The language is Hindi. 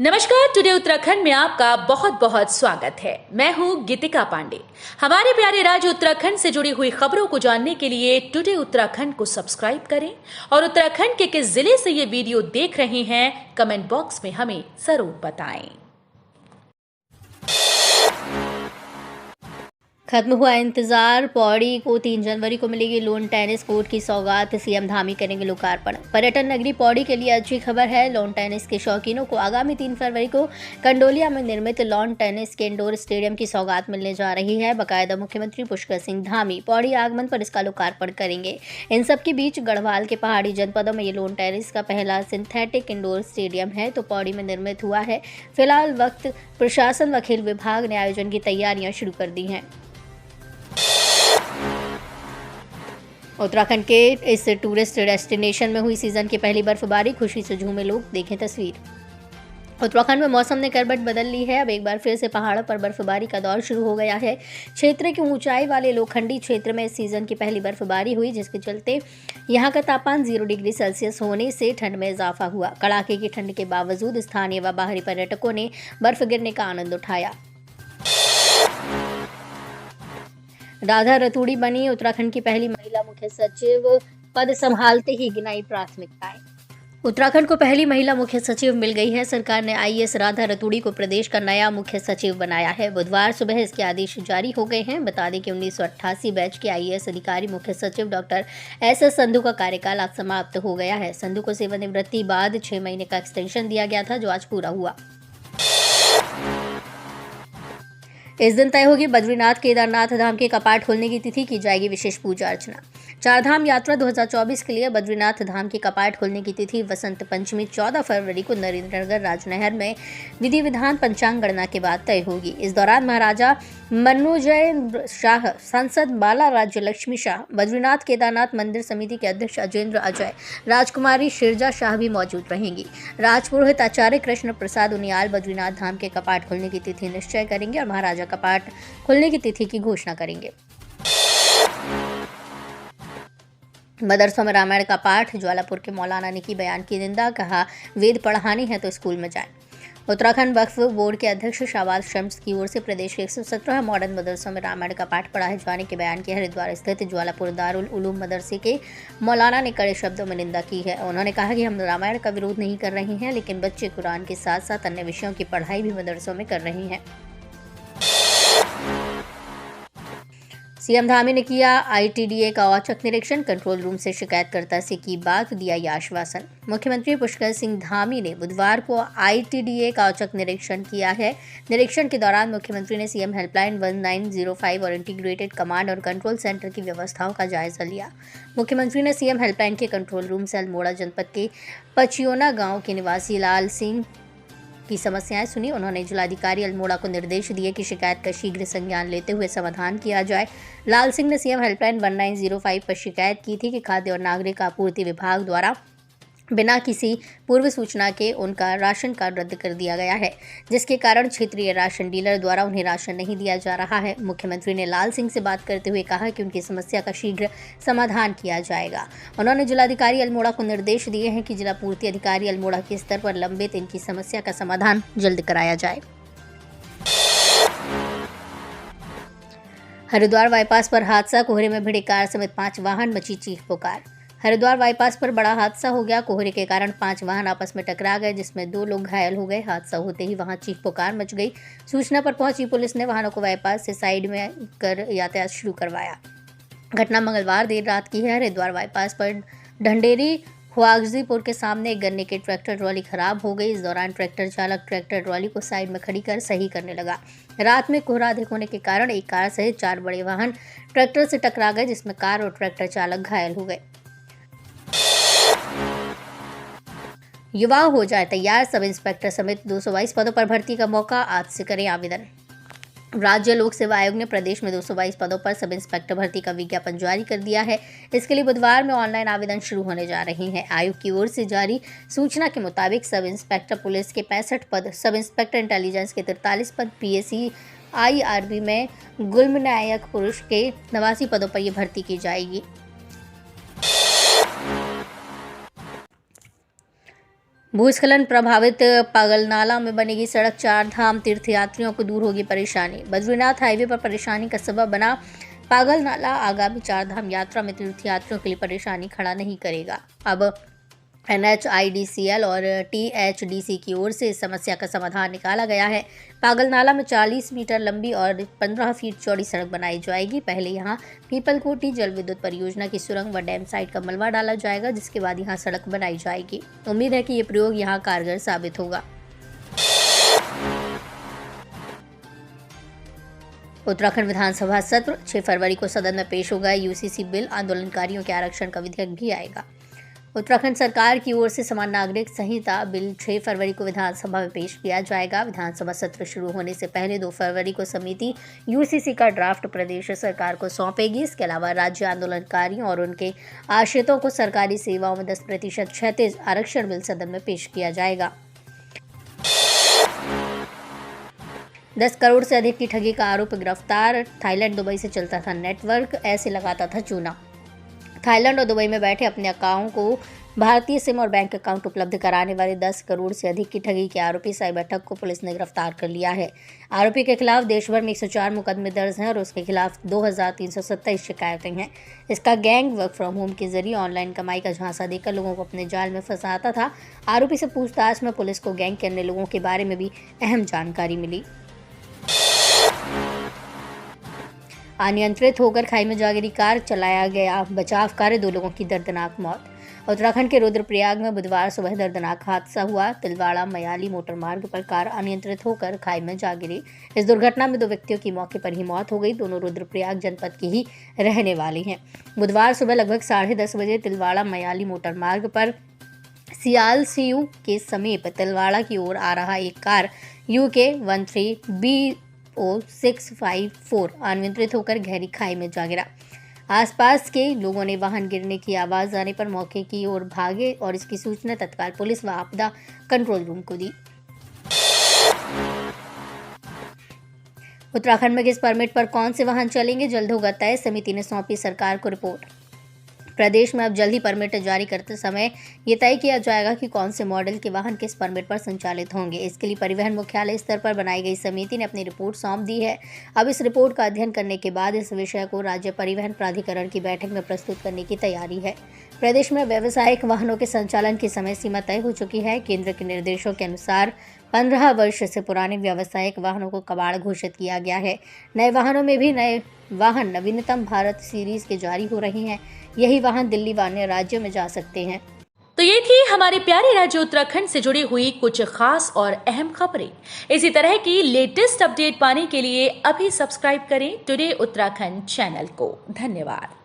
नमस्कार। टुडे उत्तराखंड में आपका बहुत बहुत स्वागत है। मैं हूं गीतिका पांडे। हमारे प्यारे राज्य उत्तराखंड से जुड़ी हुई खबरों को जानने के लिए टुडे उत्तराखंड को सब्सक्राइब करें और उत्तराखंड के किस जिले से ये वीडियो देख रहे हैं कमेंट बॉक्स में हमें जरूर बताएं। खत्म हुआ इंतजार। पौड़ी को 3 जनवरी को मिलेगी लोन टेनिस कोर्ट की सौगात। सीएम धामी करेंगे लोकार्पण। पर्यटन नगरी पौड़ी के लिए अच्छी खबर है। लॉन टेनिस के शौकीनों को आगामी 3 फरवरी को कंडोलिया में निर्मित लॉन टेनिस के इंडोर स्टेडियम की सौगात मिलने जा रही है। बाकायदा मुख्यमंत्री पुष्कर सिंह धामी पौड़ी आगमन पर इसका लोकार्पण करेंगे। इन सबके बीच गढ़वाल के पहाड़ी जनपदों में ये लॉन टेनिस का पहला सिंथेटिक इंडोर स्टेडियम है तो पौड़ी में निर्मित हुआ है। फिलहाल वक्त प्रशासन व खेल विभाग ने आयोजन की तैयारियां शुरू कर दी हैं। उत्तराखंड के इस टूरिस्ट डेस्टिनेशन में हुई सीजन की पहली बर्फबारी, खुशी से झूमे लोग। देखें तस्वीर। उत्तराखंड में मौसम ने करवट बदल ली है। अब एक बार फिर से पहाड़ों पर बर्फबारी का दौर शुरू हो गया है। क्षेत्र की ऊंचाई वाले लोखंडी क्षेत्र में इस सीजन की पहली बर्फबारी हुई, जिसके चलते यहां का तापमान 0 डिग्री सेल्सियस होने से ठंड में इजाफा हुआ। कड़ाके की ठंड के बावजूद स्थानीय व बाहरी पर्यटकों ने बर्फ गिरने का आनंद उठाया। राधा रतूड़ी बनी उत्तराखंड की पहली महिला मुख्य सचिव। पद संभालते ही गिनाई प्राथमिकताएं। उत्तराखंड को पहली महिला मुख्य सचिव मिल गई है। सरकार ने आईएएस राधा रतूड़ी को प्रदेश का नया मुख्य सचिव बनाया है। बुधवार सुबह इसके आदेश जारी हो गए हैं। बता दें कि 1988 बैच के आईएएस अधिकारी मुख्य सचिव डॉक्टर एस संधू का कार्यकाल आज समाप्त हो गया है। संधू को सेवानिवृत्ति बाद 6 महीने का एक्सटेंशन दिया गया था, जो आज पूरा हुआ। इस दिन तय होगी बद्रीनाथ केदारनाथ धाम के कपाट खोलने की तिथि, की जाएगी विशेष पूजा अर्चना। चारधाम यात्रा 2024 के लिए बद्रीनाथ धाम के कपाट खोलने की तिथि वसंत पंचमी 14 फरवरी को नरेंद्रनगर राजनहर में विधि विधान पंचांग गणना के बाद तय होगी। इस दौरान महाराजा मन्नुजय शाह, सांसद बाला राज्य लक्ष्मी शाह, बद्रीनाथ केदारनाथ मंदिर समिति के अध्यक्ष अजेंद्र अजय, राजकुमारी शिरजा शाह भी मौजूद रहेंगी। राजपुरोहित आचार्य कृष्ण प्रसाद उनियाल बद्रीनाथ धाम के कपाट खोलने की तिथि निश्चय करेंगे और महाराजा कपाट खुलने की तिथि की घोषणा करेंगे। मदरसों में रामायण का पाठ। ज्वालापुर के मौलाना ने की बयान की निंदा, कहा वेद पढ़ानी है तो स्कूल में जाएं। उत्तराखंड वक्फ बोर्ड के अध्यक्ष शाहबाज शम्स की ओर से प्रदेश के 117 मॉडर्न मदरसों में रामायण का पाठ पढ़ाए जाने के बयान की हरिद्वार स्थित ज्वालापुर दारुल उलूम मदरसे के मौलाना ने कड़े शब्दों में निंदा की है। उन्होंने कहा कि हम रामायण का विरोध नहीं कर रहे हैं, लेकिन बच्चे कुरान के साथ साथ अन्य विषयों की पढ़ाई भी मदरसों में कर रहे हैं। सीएम धामी ने किया आईटीडीए का औचक निरीक्षण। कंट्रोल रूम से शिकायतकर्ता से की बात, दिया ये आश्वासन। मुख्यमंत्री पुष्कर सिंह धामी ने बुधवार को आईटीडीए का औचक निरीक्षण किया है। निरीक्षण के दौरान मुख्यमंत्री ने सीएम हेल्पलाइन 1905 और इंटीग्रेटेड कमांड और कंट्रोल सेंटर की व्यवस्थाओं का जायजा लिया। मुख्यमंत्री ने सीएम हेल्पलाइन के कंट्रोल रूम से अल्मोड़ा जनपद के पचियोना गाँव के निवासी लाल सिंह की समस्याएं सुनी। उन्होंने जिलाधिकारी अल्मोड़ा को निर्देश दिए कि शिकायत का शीघ्र संज्ञान लेते हुए समाधान किया जाए। लाल सिंह ने सीएम हेल्पलाइन 1905 पर शिकायत की थी कि खाद्य और नागरिक आपूर्ति विभाग द्वारा बिना किसी पूर्व सूचना के उनका राशन कार्ड रद्द कर दिया गया है, जिसके कारण क्षेत्रीय राशन डीलर द्वारा उन्हें राशन नहीं दिया जा रहा है। मुख्यमंत्री ने लाल सिंह से बात करते हुए कहा कि उनकी समस्या का शीघ्र समाधान किया जाएगा। उन्होंने जिलाधिकारी अल्मोड़ा को निर्देश दिए हैं कि जिला पूर्ति अधिकारी अल्मोड़ा के स्तर पर लंबित इनकी समस्या का समाधान जल्द कराया जाए। हरिद्वार बाईपास पर हादसा। कोहरे में भिड़ी कार समेत 5 वाहन, मची चीख पुकार। हरिद्वार बाईपास पर बड़ा हादसा हो गया। कोहरे के कारण 5 वाहन आपस में टकरा गए, जिसमें 2 लोग घायल हो गए। हादसा होते ही वहां चीख पुकार मच गई। सूचना पर पहुंची पुलिस ने वाहनों को बाईपास से साइड में कर यातायात शुरू करवाया। घटना मंगलवार देर रात की है। हरिद्वार बाईपास पर ढंडेरी हुआगजीपुर के सामने एक गन्ने की ट्रैक्टर ट्रॉली खराब हो गई। इस दौरान ट्रैक्टर चालक ट्रैक्टर ट्रॉली को साइड में खड़ी कर सही करने लगा। रात में कोहरा अधिक होने के कारण एक कार सहित 4 बड़े वाहन ट्रैक्टर से टकरा गए, जिसमें कार और ट्रैक्टर चालक घायल हो गए। युवा हो जाए तैयार। सब इंस्पेक्टर समेत 222 पदों पर भर्ती का मौका, आज से करें आवेदन। राज्य लोक सेवा आयोग ने प्रदेश में 222 पदों पर सब इंस्पेक्टर भर्ती का विज्ञापन जारी कर दिया है। इसके लिए बुधवार में ऑनलाइन आवेदन शुरू होने जा रहे हैं। आयोग की ओर से जारी सूचना के मुताबिक सब इंस्पेक्टर पुलिस के 65 पद, सब इंस्पेक्टर इंटेलिजेंस के 43 पद, पीएससी आईआरबी में गुल्मनायक पुरुष के 89 पदों पर यह भर्ती की जाएगी। भूस्खलन प्रभावित पागलनाला में बनेगी सड़क, 4 धाम तीर्थयात्रियों को दूर होगी परेशानी। बद्रीनाथ हाईवे पर परेशानी का सबब बना पागलनाला आगामी 4 धाम यात्रा में तीर्थयात्रियों के लिए परेशानी खड़ा नहीं करेगा। अब NHIDCL और THDC की ओर से इस समस्या का समाधान निकाला गया है। पागलनाला में 40 मीटर लंबी और 15 फीट चौड़ी सड़क बनाई जाएगी। पहले यहां पीपलकोटी जल विद्युत परियोजना की सुरंग व डैम साइट का मलबा डाला जाएगा, जिसके बाद यहां सड़क बनाई जाएगी। उम्मीद है कि ये प्रयोग यहां कारगर साबित होगा। उत्तराखंड विधानसभा सत्र 6 फरवरी को सदन में पेश होगा। UCC बिल, आंदोलनकारियों के आरक्षण का विधेयक भी आएगा। उत्तराखंड सरकार की ओर से समान नागरिक संहिता बिल 6 फरवरी को विधानसभा में पेश किया जाएगा। विधानसभा सत्र शुरू होने से पहले 2 फरवरी को समिति UCC का ड्राफ्ट प्रदेश सरकार को सौंपेगी। इसके अलावा राज्य आंदोलनकारियों और उनके आश्रितों को सरकारी सेवाओं में 10% क्षैतिज आरक्षण बिल सदन में पेश किया जाएगा। 10 करोड़ से अधिक की ठगी का आरोप गिरफ्तार। थाईलैंड, दुबई से चलता था नेटवर्क, ऐसे लगाता था चूना। थाईलैंड और दुबई में बैठे अपने अकाउंट को भारतीय सिम और बैंक अकाउंट उपलब्ध कराने वाले 10 करोड़ से अधिक की ठगी के आरोपी साइबर ठग को पुलिस ने गिरफ्तार कर लिया है। आरोपी के खिलाफ देश भर में 104 मुकदमे दर्ज हैं और उसके खिलाफ 2327 शिकायतें हैं। इसका गैंग वर्क फ्रॉम होम के जरिए ऑनलाइन कमाई का झांसा देकर लोगों को अपने जाल में फंसाता था। आरोपी से पूछताछ में पुलिस को गैंग के अन्य लोगों के बारे में भी अहम जानकारी मिली। अनियंत्रित होकर खाई में जा गिरी कार, चलाया गया बचाव कार्य, 2 लोगों की दर्दनाक मौत। उत्तराखंड के रुद्रप्रयाग में बुधवार सुबह दर्दनाक हादसा हुआ। तिलवाड़ा मयाली मोटर मार्ग पर कार अनियंत्रित होकर खाई में जा गिरी। इस दुर्घटना में 2 व्यक्तियों की मौके पर ही मौत हो गई। दोनों रुद्रप्रयाग जनपद की ही रहने वाले हैं। बुधवार सुबह लगभग 10:30 बजे तिलवाड़ा मयाली मोटर मार्ग पर सियालसीयू के समीप तिलवाड़ा की ओर आ रहा एक कार UK 13BO654 अनियंत्रित होकर गहरी खाई में जा गिरा। आसपास के लोगों ने वाहन गिरने की आवाज आने पर मौके की ओर भागे और इसकी सूचना तत्काल पुलिस व आपदा कंट्रोल रूम को दी। उत्तराखंड में गैस परमिट पर कौन से वाहन चलेंगे, जल्द होगा तय। समिति ने सौंपी सरकार को रिपोर्ट। प्रदेश में अब जल्द ही परमिट जारी करते समय ये तय किया जाएगा कि कौन से मॉडल के वाहन किस परमिट पर संचालित होंगे। इसके लिए परिवहन मुख्यालय स्तर पर बनाई गई समिति ने अपनी रिपोर्ट सौंप दी है। अब इस रिपोर्ट का अध्ययन करने के बाद इस विषय को राज्य परिवहन प्राधिकरण की बैठक में प्रस्तुत करने की तैयारी है। प्रदेश में व्यावसायिक वाहनों के संचालन की समय सीमा तय हो चुकी है। केंद्र के निर्देशों के अनुसार 15 वर्ष से पुराने व्यावसायिक वाहनों को कबाड़ घोषित किया गया है। नए वाहनों में भी नए वाहन नवीनतम भारत सीरीज के जारी हो रहे हैं। यही वाहन दिल्ली व अन्य राज्यों में जा सकते हैं। तो ये थी हमारे प्यारे राज्य उत्तराखंड से जुड़ी हुई कुछ खास और अहम खबरें। इसी तरह की लेटेस्ट अपडेट पाने के लिए अभी सब्सक्राइब करें टुडे उत्तराखंड चैनल को। धन्यवाद।